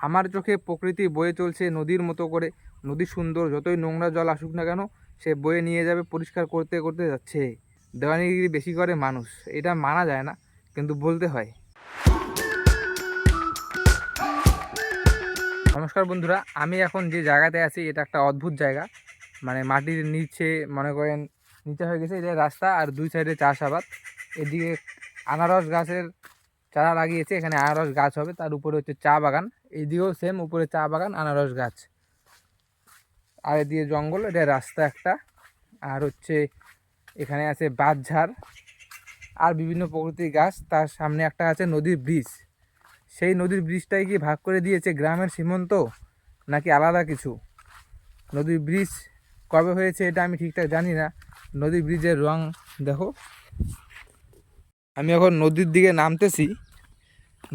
আমার চোখে প্রকৃতি বয়ে চলছে নদীর মতো করে। নদী সুন্দর, যতই নোংরা জল আসুক না কেন সে বয়ে নিয়ে যাবে, পরিষ্কার করতে করতে যাচ্ছে। দেওয়ানিগিরি বেশি করে মানুষ, এটা মানা যায় না কিন্তু বলতে হয়। নমস্কার বন্ধুরা, আমি এখন যে জায়গাতে আছি এটা একটা অদ্ভুত জায়গা। মানে মাটির নিচে, মনে করেন নিচে হয়ে গেছে এটা রাস্তা, আর দুই সাইডে চাষাবাদ। এদিকে আনারস গাছের চারা লাগিয়েছে, এখানে আনারস গাছ হবে, তার উপরে হচ্ছে চা বাগান। এইদিকেও সেম, উপরে চা বাগান, আনারস গাছ, আর এদিকে জঙ্গল, এটা রাস্তা একটা। আর হচ্ছে এখানে আছে বাঁশঝাড় আর বিভিন্ন প্রকৃতির গাছ। তার সামনে একটা আছে নদীর ব্রিজ। সেই নদীর ব্রিজটাই কি ভাগ করে দিয়েছে গ্রামের সীমান্ত নাকি আলাদা কিছু? নদীর ব্রিজ কবে হয়েছে এটা আমি ঠিকঠাক জানি না। নদীর ব্রিজের রং দেখো। আমি এখন নদীর দিকে নামতেছি,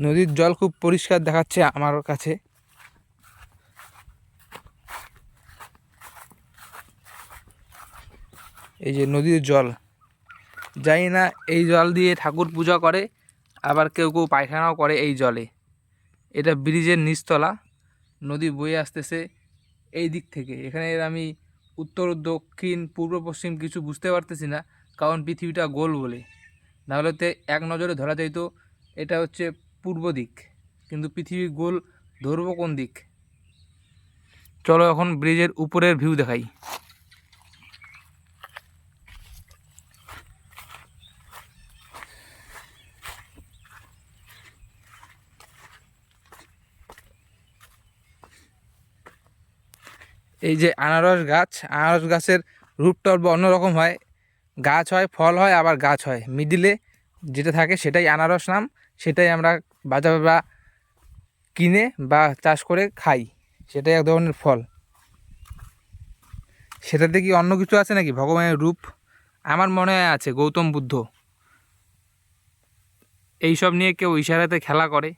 নদীর জল খুব পরিষ্কার দেখাচ্ছে আমার কাছে। এই যে নদীর জল, জানি না এই জল দিয়ে ঠাকুর পূজা করে, আবার কেউ কেউ পায়খানাও করে এই জলে। এটা ব্রিজের নিচতলা, নদী বয়ে আসতেছে এই দিক থেকে। এখানে আমি উত্তর, দক্ষিণ, পূর্ব, পশ্চিম কিছু বুঝতে পারতেছি না, কারণ পৃথিবীটা গোল বলে। নাহলে তো এক নজরে ধরা যাইত এটা হচ্ছে পূর্ব দিক, কিন্তু পৃথিবী গোল, ধরবো কোন দিক? চলো এখন ব্রিজের উপরের ভিউ দেখাই। এই যে আনারস গাছ, আনারস গাছের রূপটা অন্যরকম হয়। গাছ হয়, ফল হয়, আবার গাছ হয়, মিডিলে যেটা থাকে সেটাই আনারস নাম। সেটাই আমরা বাজারে বা কিনে বা চাষ করে খাই, সেটাই এক ধরনের ফল। সেটাতে কি অন্য কিছু আছে নাকি? ভগবানের রূপ আমার মনে হয় আছে, গৌতম বুদ্ধ। এইসব নিয়ে কেউ ইশারাতে খেলা করে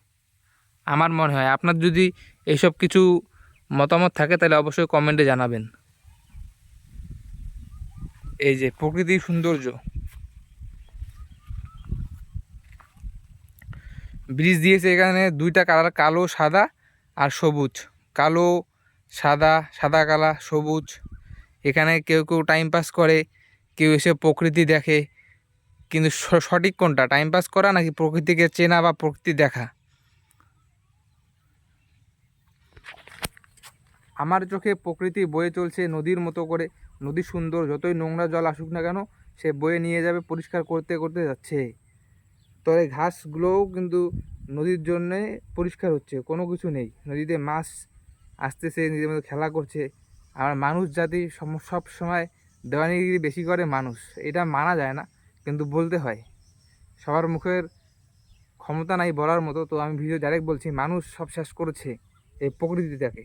আমার মনে হয়। আপনার যদি এইসব কিছু মতামত থাকে তাহলে অবশ্যই কমেন্টে জানাবেন। এই যে প্রকৃতির সৌন্দর্য, ব্রিজ দিয়েছে এখানে দুইটা কালার, কালো সাদা আর সবুজ। কালো সাদা, সাদা কালা সবুজ। এখানে কেউ কেউ টাইম পাস করে, কেউ এসে প্রকৃতি দেখে। কিন্তু সঠিক কোনটা, টাইম পাস করা নাকি প্রকৃতিকে চেনা বা প্রকৃতি দেখা? আমার চোখে প্রকৃতি বয়ে চলছে নদীর মতো করে। নদী সুন্দর, যতই নোংরা জল আসুক না কেন সে বয়ে নিয়ে যাবে, পরিষ্কার করতে করতে যাচ্ছে। তবে ঘাসগুলোও কিন্তু নদীর জন্যে পরিষ্কার হচ্ছে, কোনো কিছু নেই। নদীতে মাছ আসতেছে, নিজের মতো খেলা করছে। আর মানুষ জাতি সব সময় দেওয়ানিগিরি বেশি করে মানুষ, এটা মানা যায় না কিন্তু বলতে হয়। সবার মুখের ক্ষমতা নাই বলার মতো। তো আমি ভিডিও ডাইরেক্ট বলছি, মানুষ সব শেষ করেছে এই প্রকৃতিটাকে।